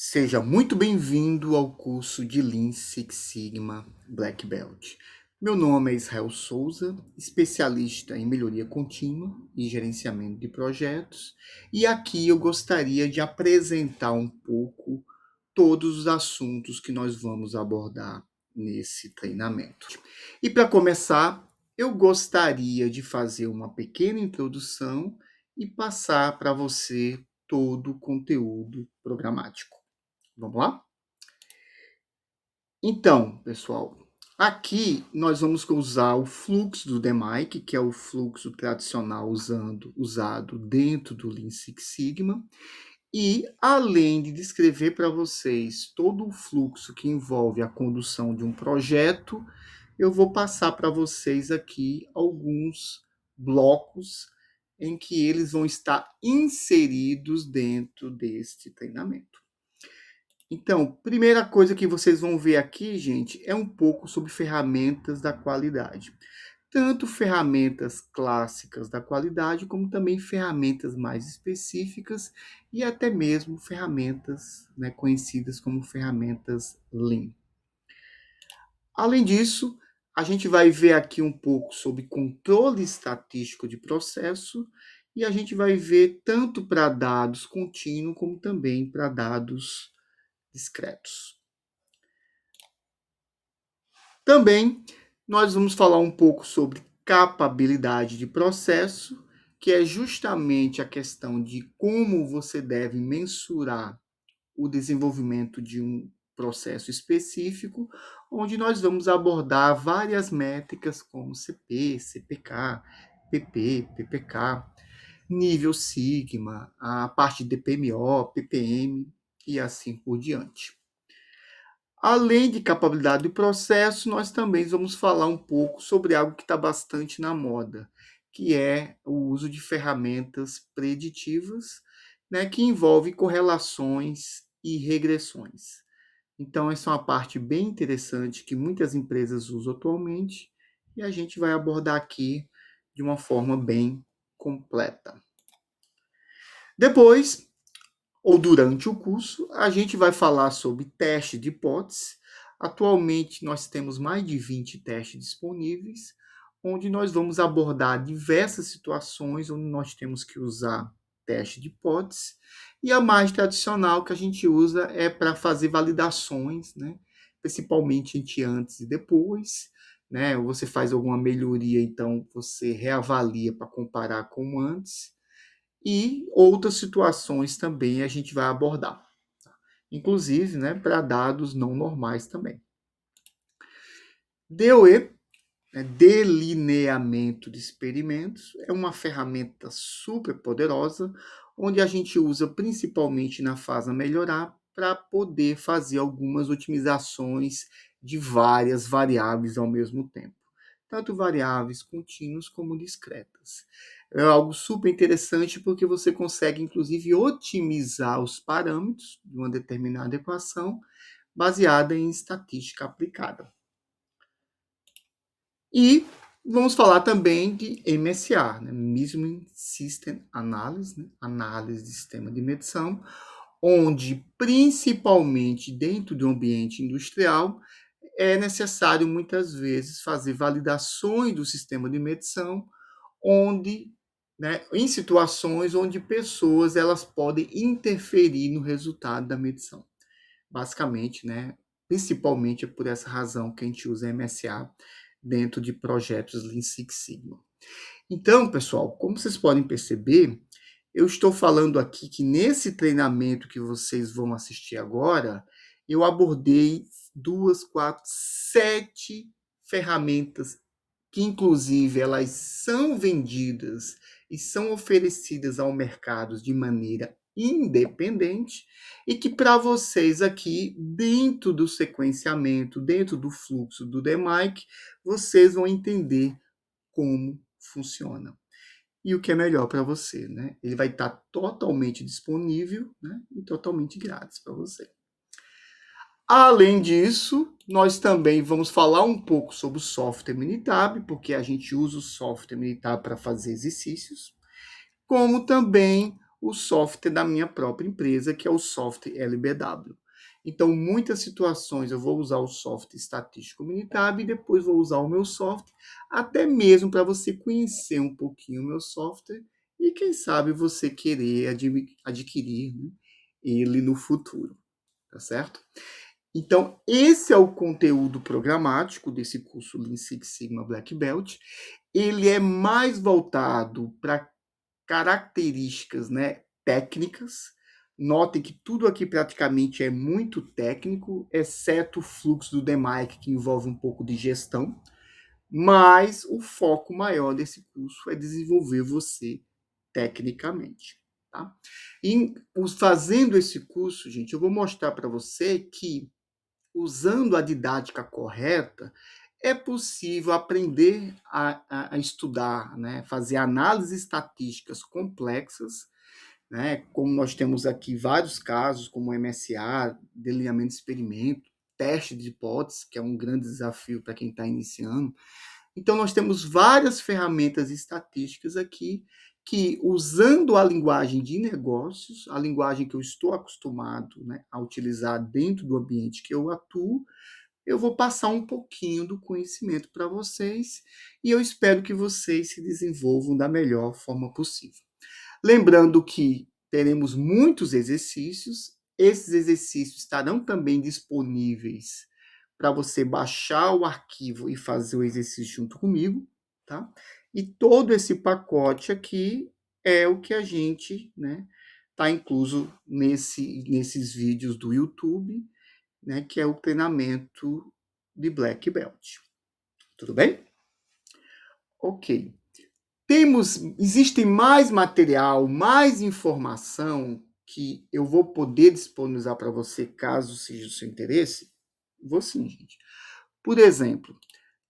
Seja muito bem-vindo ao curso de Lean Six Sigma Black Belt. Meu nome é Israel Souza, especialista em melhoria contínua e gerenciamento de projetos, e aqui eu gostaria de apresentar um pouco todos os assuntos que nós vamos abordar nesse treinamento. E para começar, eu gostaria de fazer uma pequena introdução e passar para você todo o conteúdo programático. Vamos lá? Então, pessoal, aqui nós vamos usar o fluxo do DMAIC, que é o fluxo tradicional usado dentro do Lean Six Sigma. E, além de descrever para vocês todo o fluxo que envolve a condução de um projeto, eu vou passar para vocês aqui alguns blocos em que eles vão estar inseridos dentro deste treinamento. Então, primeira coisa que vocês vão ver aqui, gente, é um pouco sobre ferramentas da qualidade. Tanto ferramentas clássicas da qualidade, como também ferramentas mais específicas e até mesmo ferramentas, né, conhecidas como ferramentas Lean. Além disso, a gente vai ver aqui um pouco sobre controle estatístico de processo e a gente vai ver tanto para dados contínuos como também para dados discretos. Também nós vamos falar um pouco sobre capabilidade de processo, que é justamente a questão de como você deve mensurar o desenvolvimento de um processo específico, onde nós vamos abordar várias métricas como CP, CPK, PP, PPK, nível Sigma, a parte de PMO, PPM e assim por diante. Além de capacidade do processo, nós também vamos falar um pouco sobre algo que está bastante na moda, que é o uso de ferramentas preditivas, né, que envolve correlações e regressões. Então, essa é uma parte bem interessante que muitas empresas usam atualmente e a gente vai abordar aqui de uma forma bem completa. Depois, ou durante o curso, a gente vai falar sobre teste de hipótese. Atualmente, nós temos mais de 20 testes disponíveis, onde nós vamos abordar diversas situações onde nós temos que usar teste de hipótese. E a mais tradicional que a gente usa é para fazer validações, né? Principalmente entre antes e depois. Né? Você faz alguma melhoria, então você reavalia para comparar com antes e outras situações também a gente vai abordar, inclusive, né, para dados não normais também. DOE, né, delineamento de experimentos, é uma ferramenta super poderosa, onde a gente usa principalmente na fase a melhorar para poder fazer algumas otimizações de várias variáveis ao mesmo tempo, tanto variáveis contínuas como discretas. É algo super interessante porque você consegue, inclusive, otimizar os parâmetros de uma determinada equação baseada em estatística aplicada. E vamos falar também de MSA, né? Measurement System Analysis, né? Análise de sistema de medição, onde, principalmente dentro do ambiente industrial, é necessário muitas vezes fazer validações do sistema de medição, onde, né, em situações onde pessoas elas podem interferir no resultado da medição. Basicamente, né, principalmente é por essa razão que a gente usa MSA dentro de projetos Lean Six Sigma. Então, pessoal, como vocês podem perceber, eu estou falando aqui que nesse treinamento que vocês vão assistir agora, eu abordei 2, 4, 7 ferramentas que, inclusive, elas são vendidas e são oferecidas ao mercado de maneira independente e que para vocês aqui, dentro do sequenciamento, dentro do fluxo do DMAIC, vocês vão entender como funciona. E o que é melhor para você, né? Ele vai estar totalmente disponível, né? E totalmente grátis para você. Além disso, nós também vamos falar um pouco sobre o software Minitab, porque a gente usa o software Minitab para fazer exercícios, como também o software da minha própria empresa, que é o software LBW. Então, muitas situações eu vou usar o software estatístico Minitab e depois vou usar o meu software, até mesmo para você conhecer um pouquinho o meu software e, quem sabe, você querer adquirir, né, ele no futuro, tá certo? Então, esse é o conteúdo programático desse curso Lean Six Sigma Black Belt. Ele é mais voltado para características, né, técnicas. Notem que tudo aqui praticamente é muito técnico, exceto o fluxo do DMAIC, que envolve um pouco de gestão. Mas o foco maior desse curso é desenvolver você tecnicamente. Tá? E fazendo esse curso, gente, eu vou mostrar para você que, usando a didática correta, é possível aprender a estudar, né? Fazer análises estatísticas complexas, né? Como nós temos aqui vários casos, como MSA, delineamento de experimento, teste de hipótese, que é um grande desafio para quem está iniciando. Então, nós temos várias ferramentas estatísticas aqui que, usando a linguagem de negócios, a linguagem que eu estou acostumado, né, a utilizar dentro do ambiente que eu atuo, eu vou passar um pouquinho do conhecimento para vocês e eu espero que vocês se desenvolvam da melhor forma possível. Lembrando que teremos muitos exercícios, esses exercícios estarão também disponíveis para você baixar o arquivo e fazer o exercício junto comigo, tá? E todo esse pacote aqui é o que a gente, né, tá incluso nesses vídeos do YouTube, né, que é o treinamento de Black Belt. Tudo bem? Ok. Existe mais material, mais informação que eu vou poder disponibilizar para você, caso seja do seu interesse? Vou sim, gente. Por exemplo,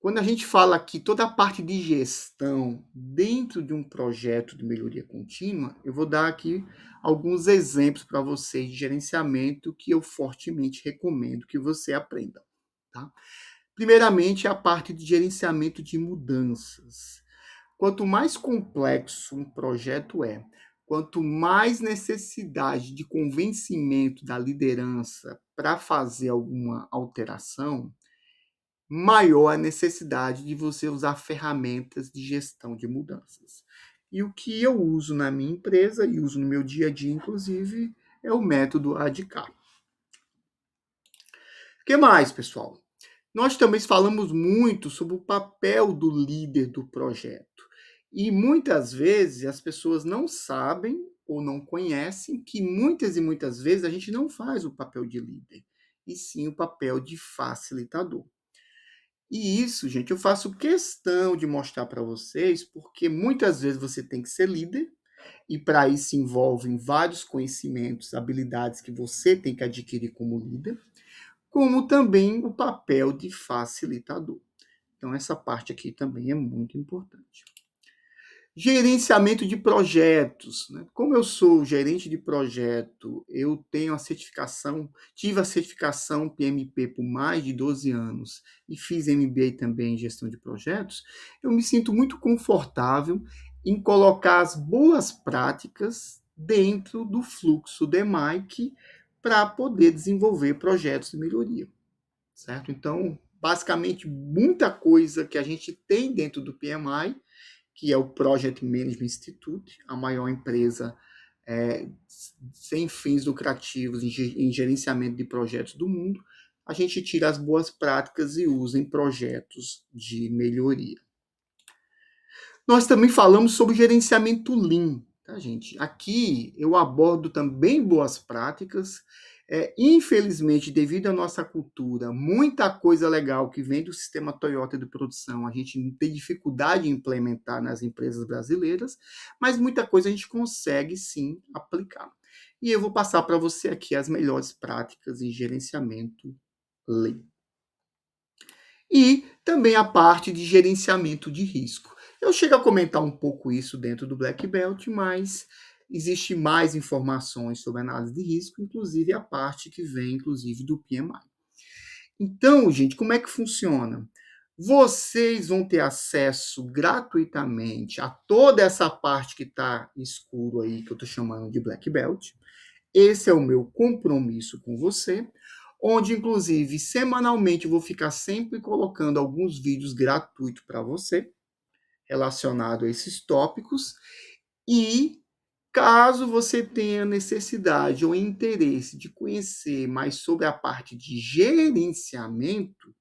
quando a gente fala aqui toda a parte de gestão dentro de um projeto de melhoria contínua, eu vou dar aqui alguns exemplos para vocês de gerenciamento que eu fortemente recomendo que você aprenda. Tá? Primeiramente, a parte de gerenciamento de mudanças. Quanto mais complexo um projeto é, quanto mais necessidade de convencimento da liderança para fazer alguma alteração, maior a necessidade de você usar ferramentas de gestão de mudanças. E o que eu uso na minha empresa e uso no meu dia a dia, inclusive, é o método ADK. O que mais, pessoal? Nós também falamos muito sobre o papel do líder do projeto. E muitas vezes as pessoas não sabem ou não conhecem que muitas e muitas vezes a gente não faz o papel de líder, e sim o papel de facilitador. E isso, gente, eu faço questão de mostrar para vocês, porque muitas vezes você tem que ser líder, e para isso envolvem vários conhecimentos, habilidades que você tem que adquirir como líder, como também o papel de facilitador. Então, essa parte aqui também é muito importante. Gerenciamento de projetos, né? Como eu sou gerente de projeto, eu tenho a certificação, tive a certificação PMP por mais de 12 anos e fiz MBA também em gestão de projetos, eu me sinto muito confortável em colocar as boas práticas dentro do fluxo DMAIC para poder desenvolver projetos de melhoria, certo? Então, basicamente, muita coisa que a gente tem dentro do PMI, que é o Project Management Institute, a maior empresa sem fins lucrativos em gerenciamento de projetos do mundo, a gente tira as boas práticas e usa em projetos de melhoria. Nós também falamos sobre gerenciamento Lean, tá, gente? Aqui eu abordo também boas práticas. Infelizmente, devido à nossa cultura, muita coisa legal que vem do sistema Toyota de produção, a gente tem dificuldade em implementar nas empresas brasileiras, mas muita coisa a gente consegue sim aplicar. E eu vou passar para você aqui as melhores práticas em gerenciamento Lean. E também a parte de gerenciamento de risco. Eu chego a comentar um pouco isso dentro do Black Belt, mas existe mais informações sobre análise de risco, inclusive a parte que vem, inclusive, do PMI. Então, gente, como é que funciona? Vocês vão ter acesso gratuitamente a toda essa parte que está escuro aí, que eu estou chamando de Black Belt. Esse é o meu compromisso com você, onde, inclusive, semanalmente eu vou ficar sempre colocando alguns vídeos gratuitos para você, relacionado a esses tópicos. E caso você tenha necessidade ou interesse de conhecer mais sobre a parte de gerenciamento,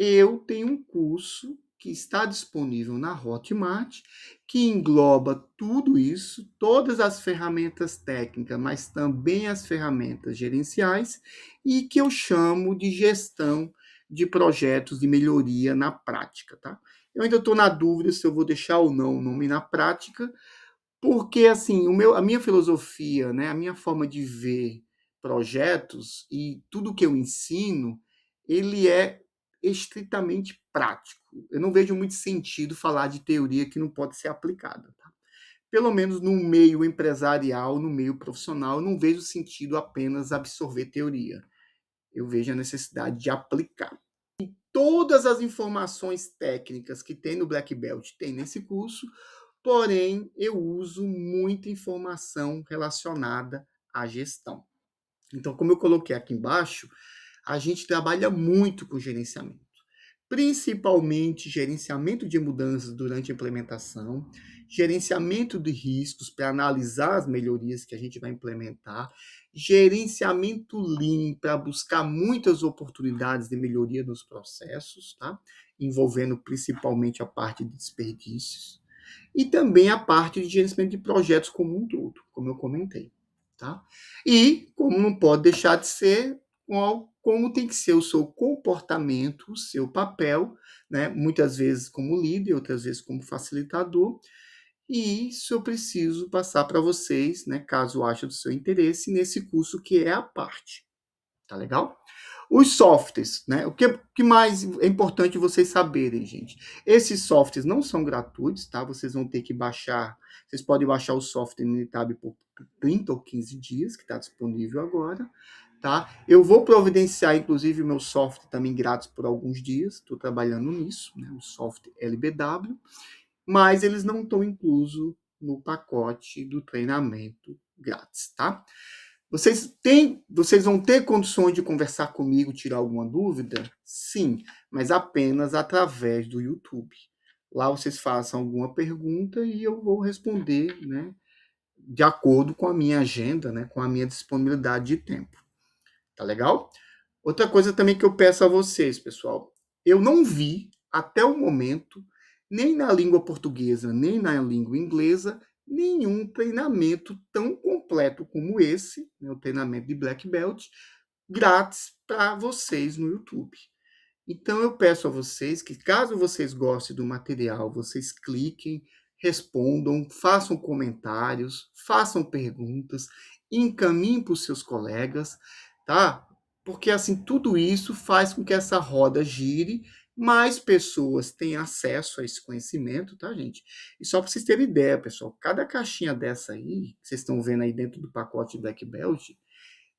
eu tenho um curso que está disponível na Hotmart, que engloba tudo isso, todas as ferramentas técnicas, mas também as ferramentas gerenciais, e que eu chamo de gestão de projetos de melhoria na prática, tá? Eu ainda estou na dúvida se eu vou deixar ou não o nome na prática, porque assim, a minha filosofia, né, a minha forma de ver projetos e tudo que eu ensino, ele é estritamente prático. Eu não vejo muito sentido falar de teoria que não pode ser aplicada. Tá? Pelo menos no meio empresarial, no meio profissional, eu não vejo sentido apenas absorver teoria. Eu vejo a necessidade de aplicar. Todas as informações técnicas que tem no Black Belt tem nesse curso, porém eu uso muita informação relacionada à gestão. Então, como eu coloquei aqui embaixo, a gente trabalha muito com gerenciamento, principalmente gerenciamento de mudanças durante a implementação, gerenciamento de riscos para analisar as melhorias que a gente vai implementar, gerenciamento Lean para buscar muitas oportunidades de melhoria nos processos, tá? Envolvendo principalmente a parte de desperdícios, e também a parte de gerenciamento de projetos como um todo, como eu comentei. Tá? E, como não pode deixar de ser, como tem que ser o seu comportamento, o seu papel, né? Muitas vezes como líder, outras vezes como facilitador, e isso eu preciso passar para vocês, né, caso ache do seu interesse, nesse curso que é a parte. Tá legal? Os softwares, né? O que mais é importante vocês saberem, gente? Esses softwares não são gratuitos, tá? Vocês vão ter que baixar. Vocês podem baixar o software no Tab por 30 ou 15 dias, que está disponível agora, tá? Eu vou providenciar, inclusive, o meu software também grátis por alguns dias. Estou trabalhando nisso, né? O software LBW, mas eles não estão inclusos no pacote do treinamento grátis, tá? Vocês vão ter condições de conversar comigo, tirar alguma dúvida? Sim, mas apenas através do YouTube. Lá vocês façam alguma pergunta e eu vou responder, né, de acordo com a minha agenda, né, com a minha disponibilidade de tempo. Tá legal? Outra coisa também que eu peço a vocês, pessoal, eu não vi até o momento, nem na língua portuguesa, nem na língua inglesa, nenhum treinamento tão completo como esse, né, o treinamento de Black Belt, grátis para vocês no YouTube. Então eu peço a vocês que, caso vocês gostem do material, vocês cliquem, respondam, façam comentários, façam perguntas, encaminhem para os seus colegas, tá? Porque assim, tudo isso faz com que essa roda gire, mais pessoas tenham acesso a esse conhecimento, tá, gente? E só para vocês terem ideia, pessoal, cada caixinha dessa aí, que vocês estão vendo aí dentro do pacote Black Belt,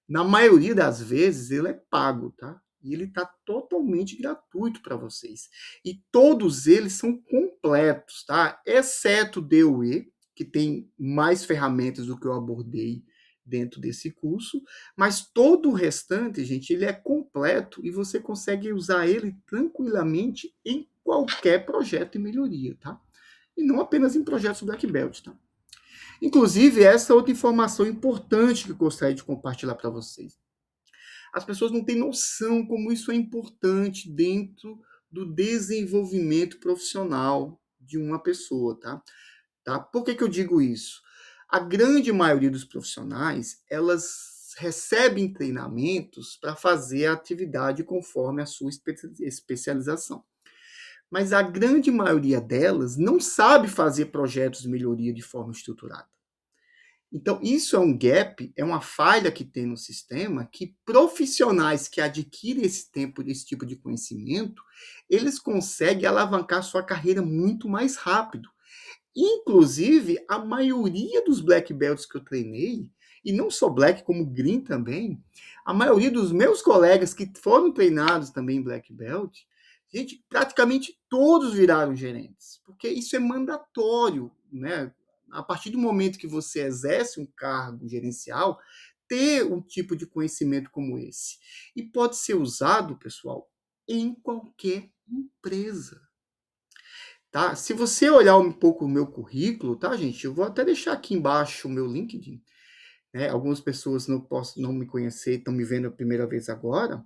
na maioria das vezes, ele é pago, tá? E ele está totalmente gratuito para vocês. E todos eles são completos, tá? Exceto o DOE, que tem mais ferramentas do que eu abordei dentro desse curso, mas todo o restante, gente, ele é completo e você consegue usar ele tranquilamente em qualquer projeto de melhoria, tá? E não apenas em projetos Black Belt, tá? Inclusive, essa é outra informação importante que eu gostaria de compartilhar para vocês. As pessoas não têm noção como isso é importante dentro do desenvolvimento profissional de uma pessoa, tá? Por que eu digo isso? A grande maioria dos profissionais, elas recebem treinamentos para fazer a atividade conforme a sua especialização. Mas a grande maioria delas não sabe fazer projetos de melhoria de forma estruturada. Então, isso é um gap, é uma falha que tem no sistema, que profissionais que adquirem esse tipo de conhecimento, eles conseguem alavancar sua carreira muito mais rápido. Inclusive, a maioria dos black belts que eu treinei, e não só black, como green também, a maioria dos meus colegas que foram treinados também em black belt, Gente, praticamente todos viraram gerentes, porque isso é mandatório, né? A partir do momento que você exerce um cargo gerencial, ter um tipo de conhecimento como esse. E pode ser usado, pessoal, em qualquer empresa. Tá? Se você olhar um pouco o meu currículo, tá, gente? Eu vou até deixar aqui embaixo o meu LinkedIn. Né? Algumas pessoas não me conhecer, estão me vendo a primeira vez agora.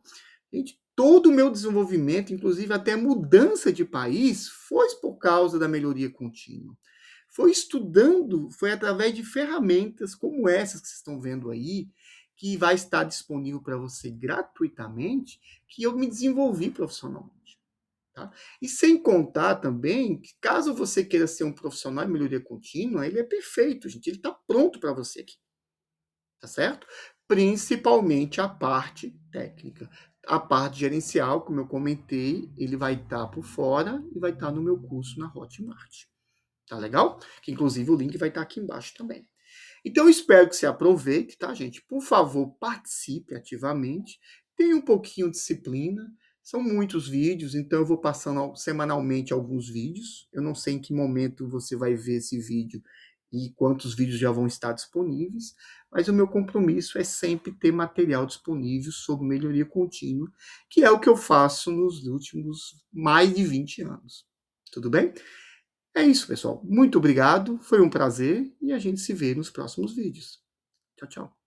Gente, todo o meu desenvolvimento, inclusive até a mudança de país, foi por causa da melhoria contínua. Foi estudando, foi através de ferramentas como essas que vocês estão vendo aí, que vai estar disponível para você gratuitamente, que eu me desenvolvi profissionalmente. Tá? E sem contar também que, caso você queira ser um profissional em melhoria contínua, ele é perfeito, gente. Ele está pronto para você aqui. Tá certo? Principalmente a parte técnica. A parte gerencial, como eu comentei, ele vai estar por fora e vai estar no meu curso na Hotmart. Tá legal? Que inclusive o link vai estar aqui embaixo também. Então, eu espero que você aproveite, tá, gente? Por favor, participe ativamente. Tenha um pouquinho de disciplina. São muitos vídeos, então eu vou passando semanalmente alguns vídeos. Eu não sei em que momento você vai ver esse vídeo e quantos vídeos já vão estar disponíveis, mas o meu compromisso é sempre ter material disponível sobre melhoria contínua, que é o que eu faço nos últimos mais de 20 anos. Tudo bem? É isso, pessoal. Muito obrigado, foi um prazer e a gente se vê nos próximos vídeos. Tchau, tchau.